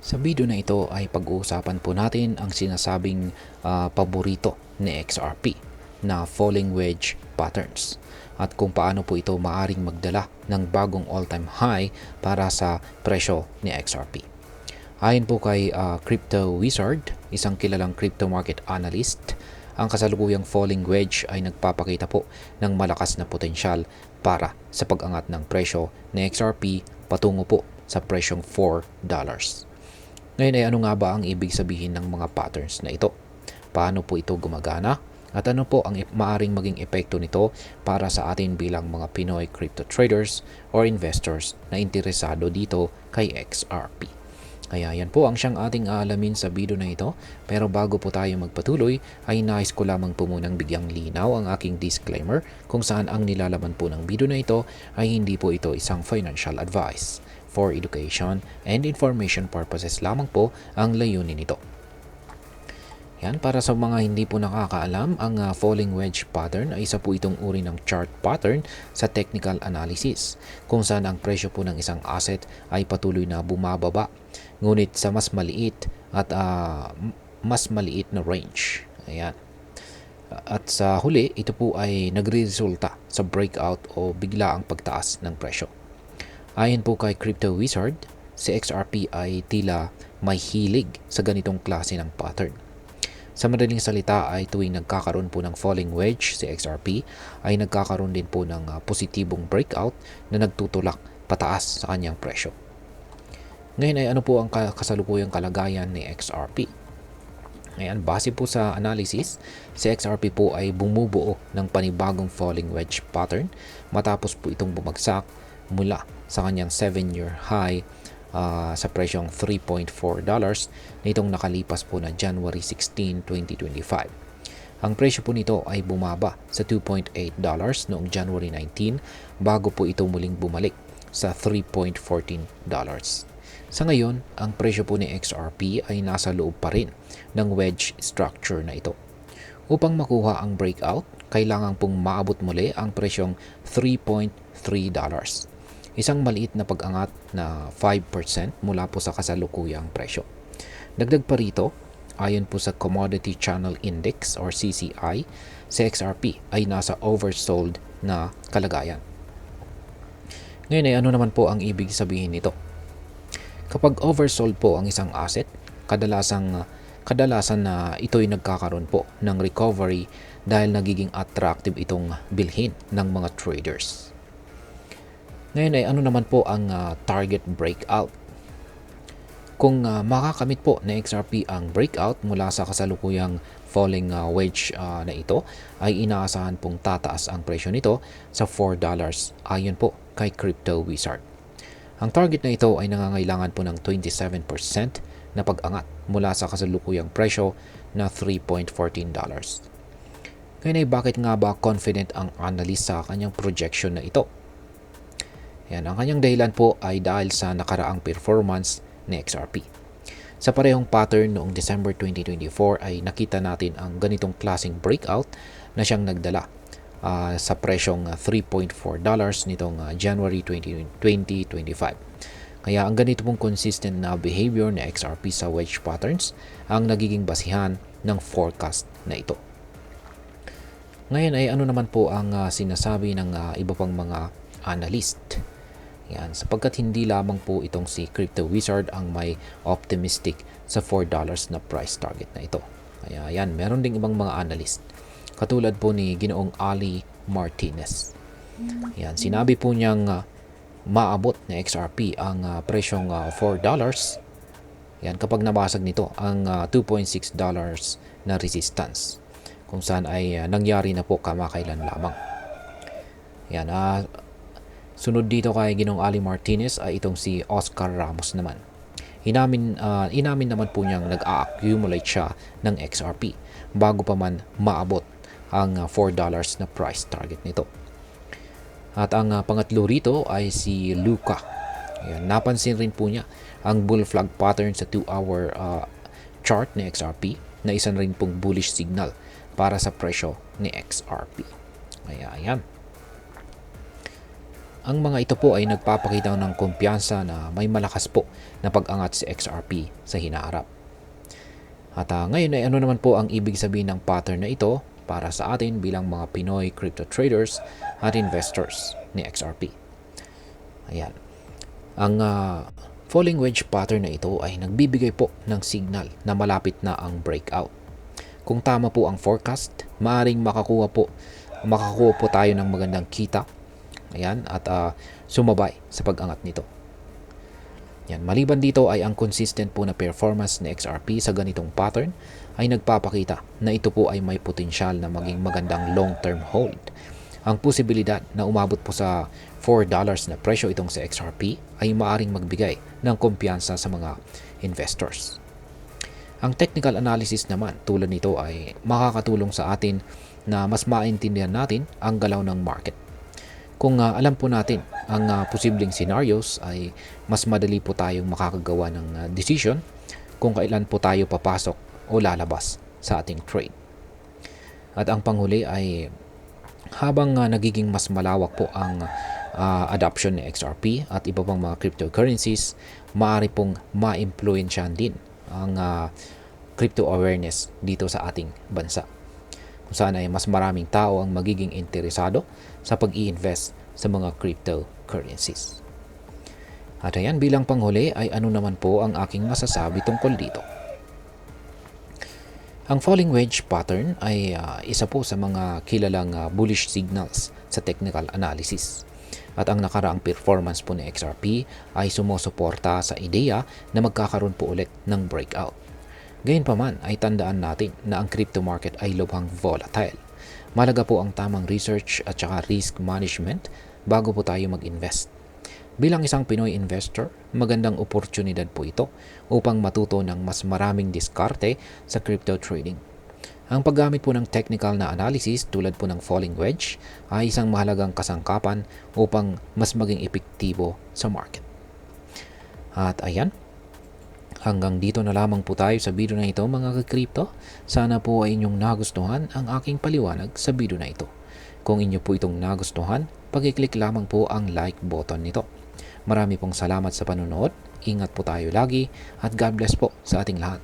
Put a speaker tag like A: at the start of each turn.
A: Sa video na ito ay pag-uusapan po natin ang sinasabing paborito ni XRP na falling wedge patterns at kung paano po ito maaring magdala ng bagong all-time high para sa presyo ni XRP. Ayon po kay Crypto Wizard, isang kilalang crypto market analyst, ang kasalukuyang falling wedge ay nagpapakita po ng malakas na potensyal para sa pag-angat ng presyo ni XRP patungo po sa presyong $4. Ngayon ay ano nga ba ang ibig sabihin ng mga patterns na ito? Paano po ito gumagana? At ano po ang maaring maging epekto nito para sa atin bilang mga Pinoy crypto traders or investors na interesado dito kay XRP? Kaya yan po ang siyang ating aalamin sa video na ito. Pero bago po tayo magpatuloy, ay nais ko lamang po munang bigyang linaw ang aking disclaimer kung saan ang nilalaman po ng video na ito ay hindi po ito isang financial advice. For education and information purposes lamang po ang layunin nito. Yan, para sa mga hindi po nakakaalam, ang falling wedge pattern ay isa po itong uri ng chart pattern sa technical analysis kung saan ang presyo po ng isang asset ay patuloy na bumababa ngunit sa mas maliit at mas maliit na range. Ayan. At sa huli, ito po ay nagre-resulta sa breakout o biglaang pagtaas ng presyo. Ayon po kay Crypto Wizard, si XRP ay tila may hilig sa ganitong klase ng pattern. Sa madaling salita ay tuwing nagkakaroon po ng falling wedge si XRP ay nagkakaroon din po ng positibong breakout na nagtutulak pataas sa kanyang presyo. Ngayon ay ano po ang kasalukuyang kalagayan ni XRP? Ayan, base po sa analysis, si XRP po ay bumubuo ng panibagong falling wedge pattern matapos po itong bumagsak mula sa kanyang 7-year high sa presyong $3.4 nitong nakalipas po na January 16, 2025. Ang presyo po nito ay bumaba sa $2.8 noong January 19 bago po ito muling bumalik sa $3.14. Sa ngayon, ang presyo po ni XRP ay nasa loob pa rin ng wedge structure na ito. Upang makuha ang breakout, kailangan pong maabot muli ang presyong $3.3. Isang maliit na pag-angat na 5% mula po sa kasalukuyang presyo. Dagdag pa rito, ayon po sa Commodity Channel Index or CCI, si XRP ay nasa oversold na kalagayan. Ngayon ay ano naman po ang ibig sabihin nito? Kapag oversold po ang isang asset, kadalasan na ito'y nagkakaroon po ng recovery dahil nagiging attractive itong bilhin ng mga traders. Ngayon ay ano naman po ang target breakout? Kung makakamit po na XRP ang breakout mula sa kasalukuyang falling wedge na ito, ay inaasahan pong tataas ang presyo nito sa $4 ayon po kay Crypto Wizard. Ang target na ito ay nangangailangan po ng 27% na pag-angat mula sa kasalukuyang presyo na $3.14. Ngayon ay bakit nga ba confident ang analyst sa kanyang projection na ito? Yan, ang kanyang dahilan po ay dahil sa nakaraang performance ni XRP. Sa parehong pattern noong December 2024 ay nakita natin ang ganitong klaseng breakout na siyang nagdala sa presyong $3.4 nitong January 2025. Kaya ang ganito pong consistent na behavior ni XRP sa wedge patterns ang nagiging basihan ng forecast na ito. Ngayon ay ano naman po ang sinasabi ng iba pang mga analyst? Yan, sapagkat hindi lamang po itong si Crypto Wizard ang may optimistic sa $4 na price target na ito. Kaya yan, meron ding ibang mga analyst. Katulad po ni Ginoong Ali Martinez. Yan, sinabi po niyang maabot na XRP ang presyong $4. Yan, kapag nabasag nito ang $2.6 na resistance. Kung saan ay nangyari na po kamakailan lamang. Yan, sunod dito kay Ginong Ali Martinez ay itong si Oscar Ramos naman. Inamin naman po niyang nag-accumulate siya ng XRP bago pa man maabot ang $4 na price target nito. At ang pangatlo rito ay si Luca. Ayan, napansin rin po niya ang bull flag pattern sa 2-hour chart ni XRP na isa rin pong bullish signal para sa presyo ni XRP. Ayan. ang mga ito po ay nagpapakita ng kumpiyansa na may malakas po na pag-angat si XRP sa hinaharap. At ngayon ay ano naman po ang ibig sabihin ng pattern na ito para sa atin bilang mga Pinoy crypto traders at investors ni XRP. Ayan. Ang falling wedge pattern na ito ay nagbibigay po ng signal na malapit na ang breakout. Kung tama po ang forecast, maaaring makakuha po tayo ng magandang kita. Ayan, at sumabay sa pag-angat nito. Yan, maliban dito ay ang consistent po na performance ni XRP sa ganitong pattern ay nagpapakita na ito po ay may potensyal na maging magandang long-term hold. Ang posibilidad na umabot po sa $4 na presyo itong sa XRP ay maaring magbigay ng kumpiyansa sa mga investors. Ang technical analysis naman tulad nito ay makakatulong sa atin na mas maintindihan natin ang galaw ng market. Kung alam po natin ang posibleng scenarios ay mas madali po tayong makakagawa ng decision kung kailan po tayo papasok o lalabas sa ating trade. At ang panghuli ay habang nagiging mas malawak po ang adoption ni XRP at iba pang mga cryptocurrencies, maaari pong ma-impluwensyahan din ang crypto awareness dito sa ating bansa. Kung saan ay mas maraming tao ang magiging interesado sa pag-i-invest sa mga cryptocurrencies. At ayan, bilang panghuli ay ano naman po ang aking masasabi tungkol dito. Ang falling wedge pattern ay isa po sa mga kilalang bullish signals sa technical analysis. At ang nakaraang performance po ni XRP ay sumusuporta sa ideya na magkakaroon po ulit ng breakout. Gayunpaman ay tandaan natin na ang crypto market ay lubhang volatile. Mahalaga po ang tamang research at saka risk management bago po tayo mag-invest. Bilang isang Pinoy investor, magandang oportunidad po ito upang matuto ng mas maraming diskarte sa crypto trading. Ang paggamit po ng technical na analysis tulad po ng falling wedge ay isang mahalagang kasangkapan upang mas maging epektibo sa market. At ayan, hanggang dito na lamang po tayo sa video na ito mga ka-crypto. Sana po ay inyong nagustuhan ang aking paliwanag sa video na ito. Kung inyo po itong nagustuhan, pag-click lamang po ang like button nito. Marami pong salamat sa panonood. Ingat po tayo lagi at God bless po sa ating lahat.